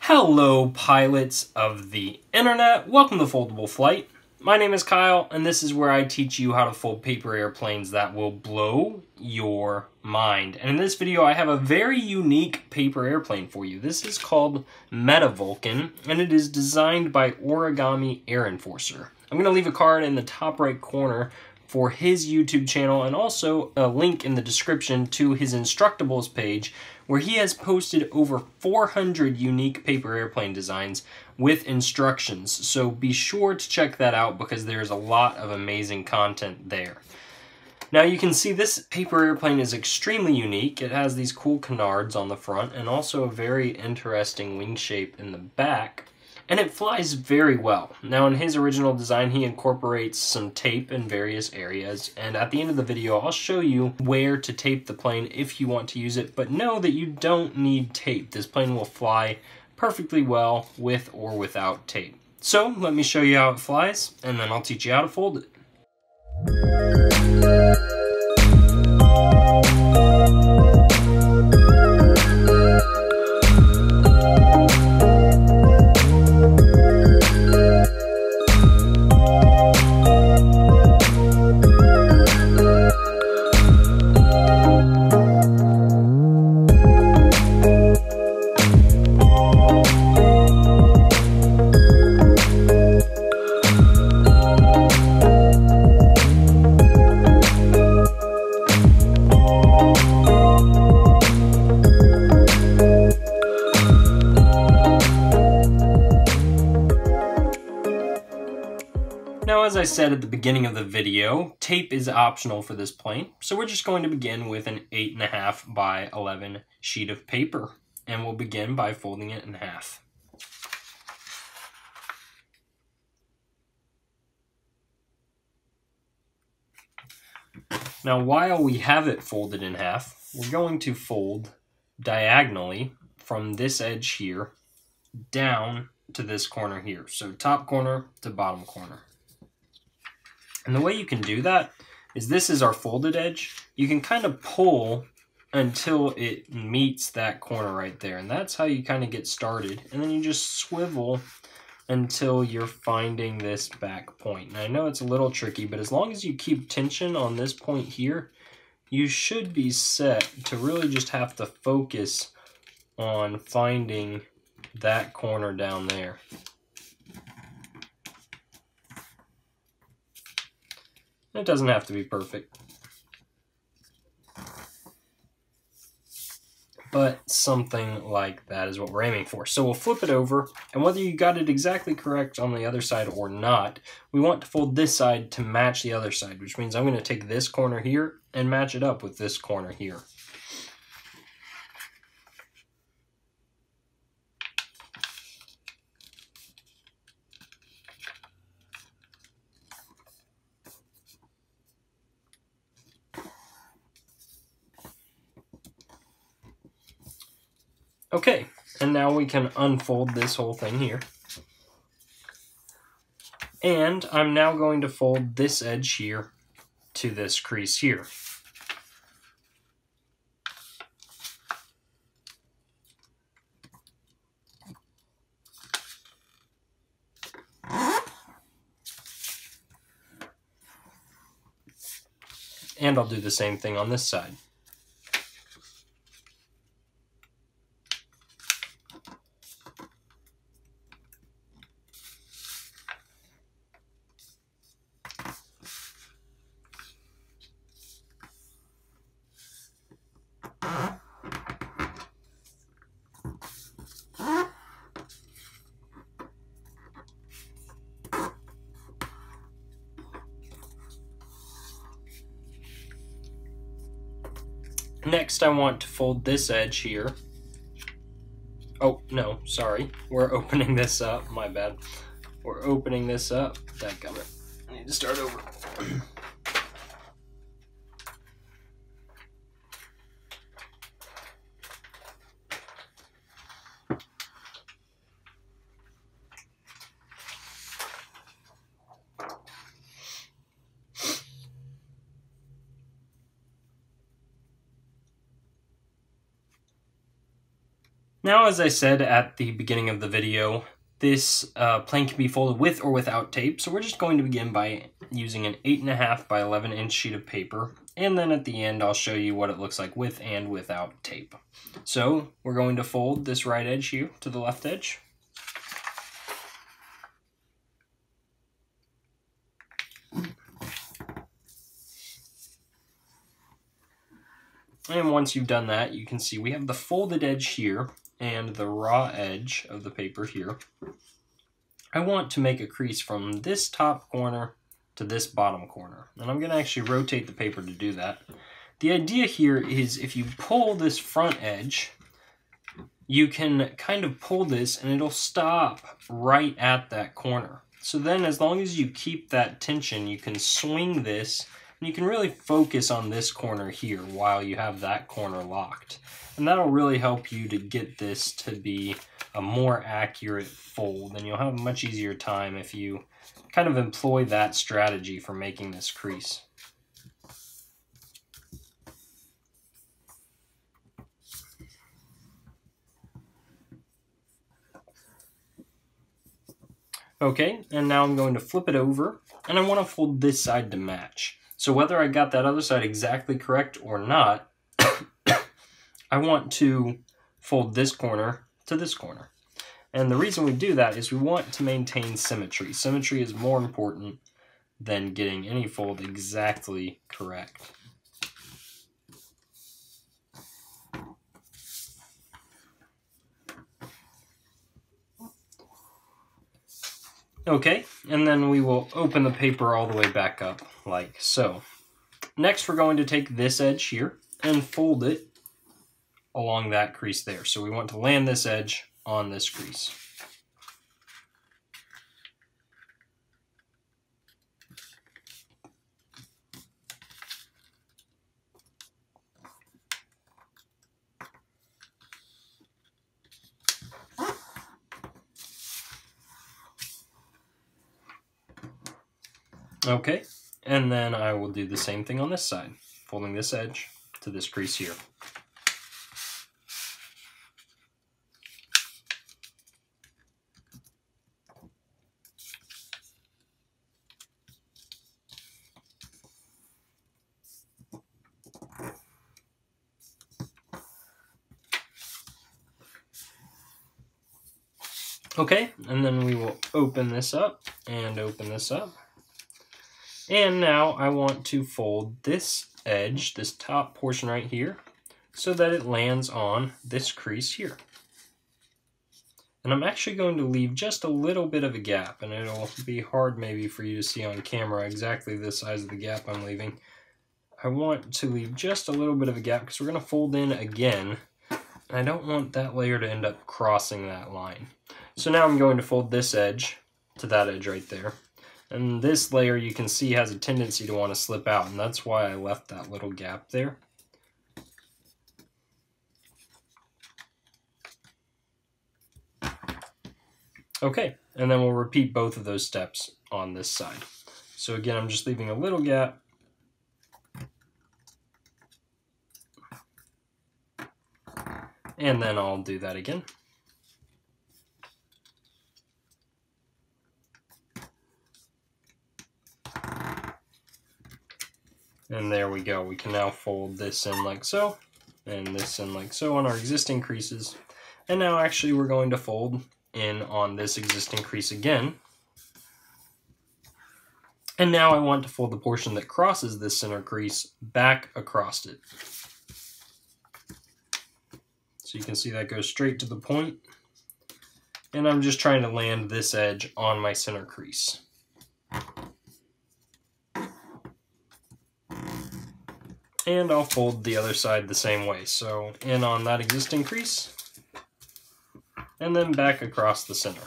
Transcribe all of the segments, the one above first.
Hello, pilots of the internet. Welcome to Foldable Flight. My name is Kyle, and this is where I teach you how to fold paper airplanes that will blow your mind. And in this video, I have a very unique paper airplane for you. This is called MetaVulcan, and it is designed by OrigamiAirEnforcer. I'm going to leave a card in the top right corner for his YouTube channel and also a link in the description to his Instructables page where he has posted over 400 unique paper airplane designs with instructions. So be sure to check that out because there's a lot of amazing content there. Now you can see this paper airplane is extremely unique. It has these cool canards on the front and also a very interesting wing shape in the back. And it flies very well. Now in his original design, he incorporates some tape in various areas, and at the end of the video, I'll show you where to tape the plane if you want to use it, but know that you don't need tape. This plane will fly perfectly well with or without tape. So let me show you how it flies, and then I'll teach you how to fold it. Now, as I said at the beginning of the video, tape is optional for this plane, so we're just going to begin with an 8.5 by 11 sheet of paper, and we'll begin by folding it in half. Now, while we have it folded in half, we're going to fold diagonally from this edge here down to this corner here, so top corner to bottom corner. And the way you can do that is this is our folded edge. You can kind of pull until it meets that corner right there. And that's how you kind of get started. And then you just swivel until you're finding this back point. And I know it's a little tricky, but as long as you keep tension on this point here, you should be set to really just have to focus on finding that corner down there. It doesn't have to be perfect, but something like that is what we're aiming for. So we'll flip it over, and whether you got it exactly correct on the other side or not, we want to fold this side to match the other side, which means I'm going to take this corner here and match it up with this corner here. Okay, and now we can unfold this whole thing here. And I'm now going to fold this edge here to this crease here. And I'll do the same thing on this side. Next, I want to fold this edge here. Oh, no, sorry. We're opening this up. My bad. We're opening this up. Dadgummit. I need to start over. Now, as I said at the beginning of the video, this plane can be folded with or without tape, so we're just going to begin by using an 8.5 by 11 inch sheet of paper, and then at the end I'll show you what it looks like with and without tape. So we're going to fold this right edge here to the left edge. And once you've done that, you can see we have the folded edge here and the raw edge of the paper here. I want to make a crease from this top corner to this bottom corner, and I'm going to actually rotate the paper to do that. The idea here is if you pull this front edge, you can kind of pull this and it'll stop right at that corner. So then as long as you keep that tension, you can swing this and you can really focus on this corner here while you have that corner locked. And that'll really help you to get this to be a more accurate fold, and you'll have a much easier time if you kind of employ that strategy for making this crease. Okay, and now I'm going to flip it over, and I want to fold this side to match. So whether I got that other side exactly correct or not, I want to fold this corner to this corner. And the reason we do that is we want to maintain symmetry. Symmetry is more important than getting any fold exactly correct. Okay, and then we will open the paper all the way back up, like so. Next, we're going to take this edge here and fold it along that crease there. So we want to land this edge on this crease. Okay, and then I will do the same thing on this side, folding this edge to this crease here. Okay, and then we will open this up and open this up. And now I want to fold this edge, this top portion right here, so that it lands on this crease here. And I'm actually going to leave just a little bit of a gap, and it'll be hard maybe for you to see on camera exactly the size of the gap I'm leaving. I want to leave just a little bit of a gap because we're going to fold in again. And I don't want that layer to end up crossing that line. So now I'm going to fold this edge to that edge right there. And this layer you can see has a tendency to want to slip out, and that's why I left that little gap there. Okay, and then we'll repeat both of those steps on this side. So again, I'm just leaving a little gap. And then I'll do that again. And there we go. We can now fold this in like so, and this in like so on our existing creases. And now actually we're going to fold in on this existing crease again. And now I want to fold the portion that crosses this center crease back across it. So you can see that goes straight to the point. And I'm just trying to land this edge on my center crease. And I'll fold the other side the same way. So in on that existing crease, and then back across the center.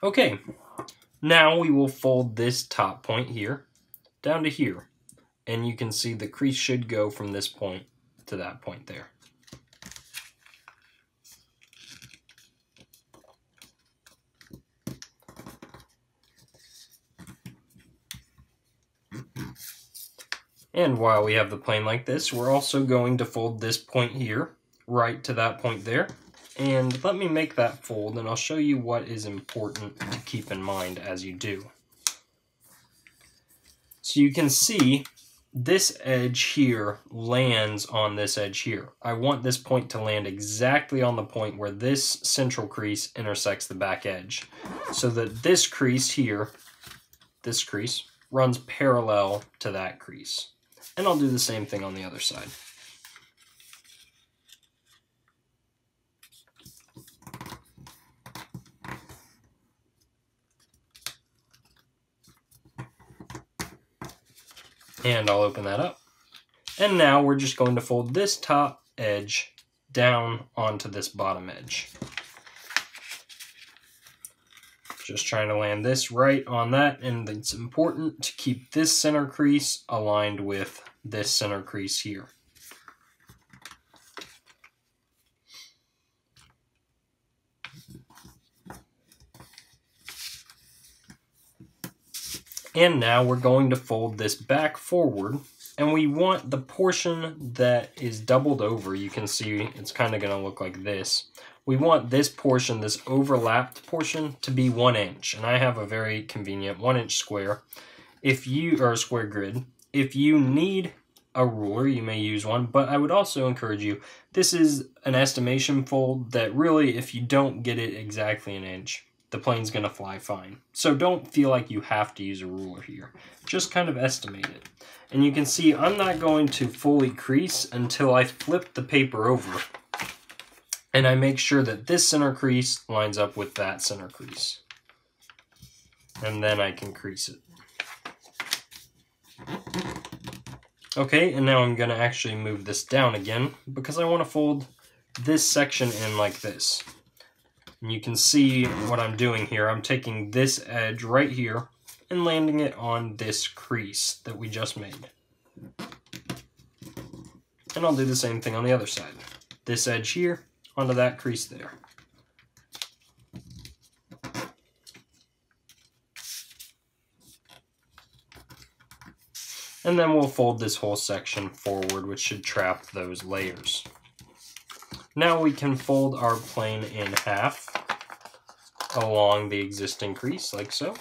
Okay, now we will fold this top point here down to here, and you can see the crease should go from this point to that point there. And while we have the plane like this, we're also going to fold this point here right to that point there. And let me make that fold, and I'll show you what is important to keep in mind as you do. So you can see this edge here lands on this edge here. I want this point to land exactly on the point where this central crease intersects the back edge, so that this crease here, this crease, runs parallel to that crease. And I'll do the same thing on the other side. And I'll open that up. And now we're just going to fold this top edge down onto this bottom edge. Just trying to land this right on that, and it's important to keep this center crease aligned with this center crease here. And now we're going to fold this back forward, and we want the portion that is doubled over, you can see it's kind of going to look like this. We want this portion, this overlapped portion, to be 1 inch, and I have a very convenient 1 inch square. Or square grid. If you need a ruler, you may use one, but I would also encourage you, this is an estimation fold that really, if you don't get it exactly 1 inch, the plane's going to fly fine. So don't feel like you have to use a ruler here. Just kind of estimate it. And you can see I'm not going to fully crease until I flip the paper over. And I make sure that this center crease lines up with that center crease. And then I can crease it. Okay, and now I'm going to actually move this down again because I want to fold this section in like this. And you can see what I'm doing here. I'm taking this edge right here and landing it on this crease that we just made. And I'll do the same thing on the other side. This edge here onto that crease there. And then we'll fold this whole section forward, which should trap those layers. Now we can fold our plane in half along the existing crease, like so.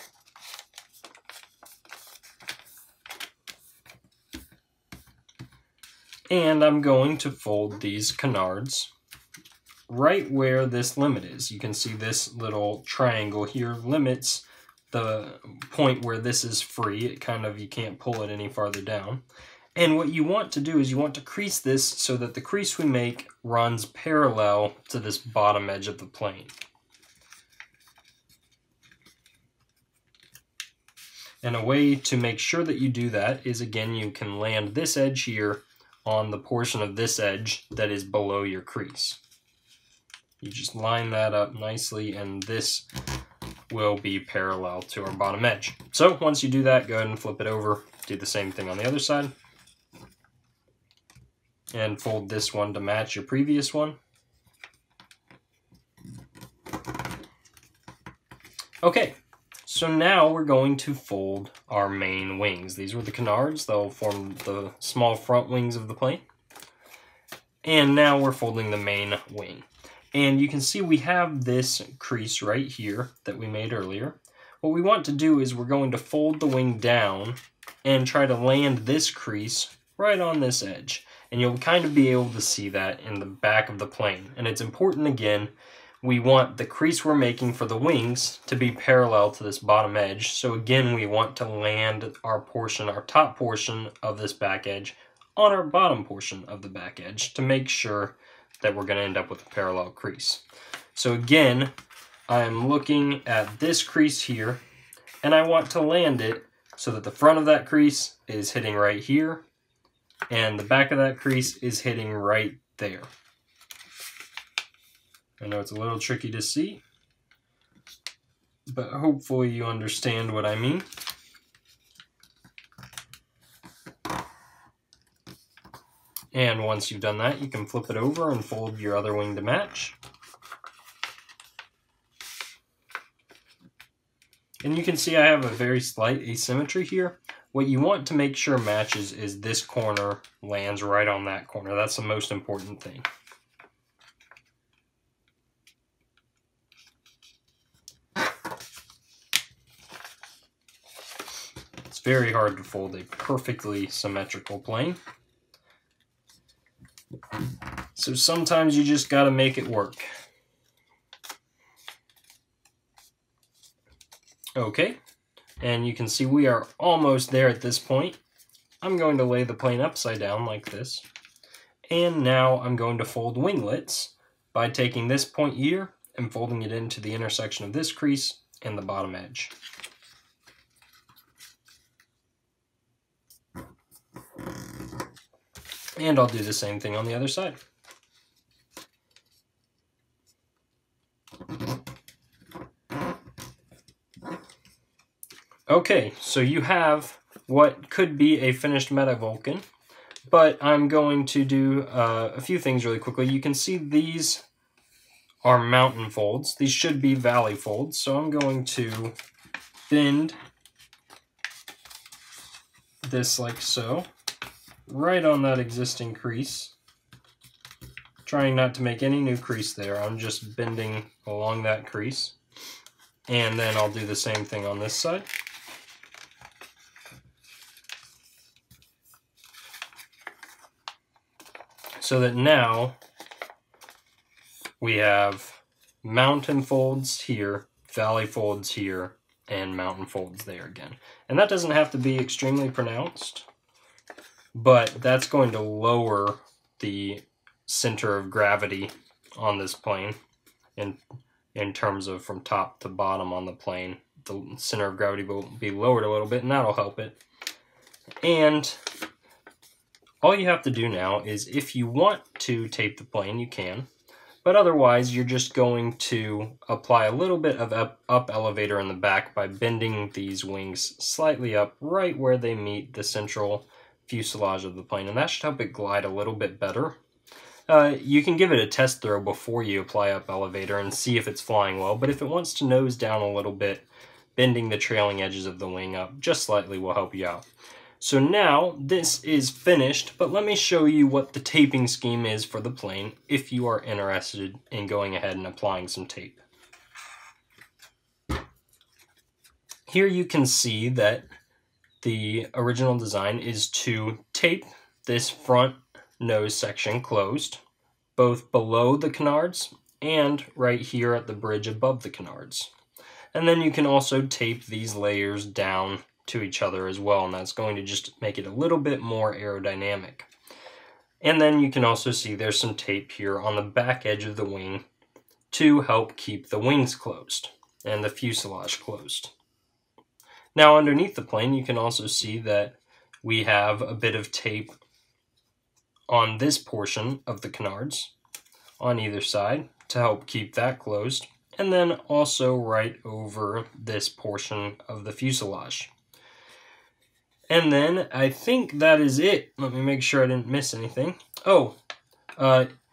And I'm going to fold these canards right where this limit is. You can see this little triangle here limits the point where this is free. It kind of, you can't pull it any farther down. And what you want to do is you want to crease this so that the crease we make runs parallel to this bottom edge of the plane. And a way to make sure that you do that is, again, you can land this edge here on the portion of this edge that is below your crease. You just line that up nicely, and this will be parallel to our bottom edge. So once you do that, go ahead and flip it over. Do the same thing on the other side. And fold this one to match your previous one. Okay, so now we're going to fold our main wings. These were the canards. They'll form the small front wings of the plane. And now we're folding the main wing. And you can see we have this crease right here that we made earlier. What we want to do is we're going to fold the wing down and try to land this crease right on this edge. And you'll kind of be able to see that in the back of the plane. And it's important, again, we want the crease we're making for the wings to be parallel to this bottom edge. So again, we want to land our portion, our top portion of this back edge on our bottom portion of the back edge to make sure that we're going to end up with a parallel crease. So again, I'm looking at this crease here, and I want to land it so that the front of that crease is hitting right here, and the back of that crease is hitting right there. I know it's a little tricky to see, but hopefully you understand what I mean. And once you've done that, you can flip it over and fold your other wing to match. And you can see I have a very slight asymmetry here. What you want to make sure matches is this corner lands right on that corner. That's the most important thing. It's very hard to fold a perfectly symmetrical plane. So sometimes you just gotta make it work. Okay, and you can see we are almost there at this point. I'm going to lay the plane upside down like this. And now I'm going to fold winglets by taking this point here and folding it into the intersection of this crease and the bottom edge. And I'll do the same thing on the other side. Okay, so you have what could be a finished MetaVulcan, but I'm going to do a few things really quickly. You can see these are mountain folds. These should be valley folds, so I'm going to bend this like so, right on that existing crease. Trying not to make any new crease there, I'm just bending along that crease. And then I'll do the same thing on this side. So that now we have mountain folds here, valley folds here, and mountain folds there again. And that doesn't have to be extremely pronounced, but that's going to lower the center of gravity on this plane in terms of from top to bottom on the plane. The center of gravity will be lowered a little bit, and that'll help it. And all you have to do now is, if you want to tape the plane, you can. But otherwise, you're just going to apply a little bit of up elevator in the back by bending these wings slightly up right where they meet the central fuselage of the plane. And that should help it glide a little bit better. You can give it a test throw before you apply up elevator and see if it's flying well. But if it wants to nose down a little bit, bending the trailing edges of the wing up just slightly will help you out. So now this is finished, but let me show you what the taping scheme is for the plane if you are interested in going ahead and applying some tape. Here you can see that the original design is to tape this front nose section closed, both below the canards and right here at the bridge above the canards. And then you can also tape these layers down to each other as well, and that's going to just make it a little bit more aerodynamic. And then you can also see there's some tape here on the back edge of the wing to help keep the wings closed and the fuselage closed. Now underneath the plane you can also see that we have a bit of tape on this portion of the canards on either side to help keep that closed, and then also right over this portion of the fuselage. And then I think that is it. Let me make sure I didn't miss anything. Oh,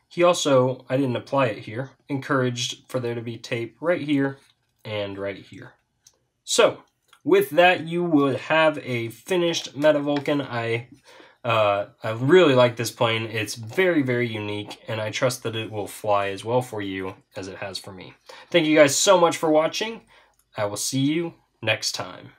he also, I didn't apply it here, encouraged for there to be tape right here and right here. So with that, you would have a finished MetaVulcan. I really like this plane. It's very, very unique, and I trust that it will fly as well for you as it has for me. Thank you guys so much for watching. I will see you next time.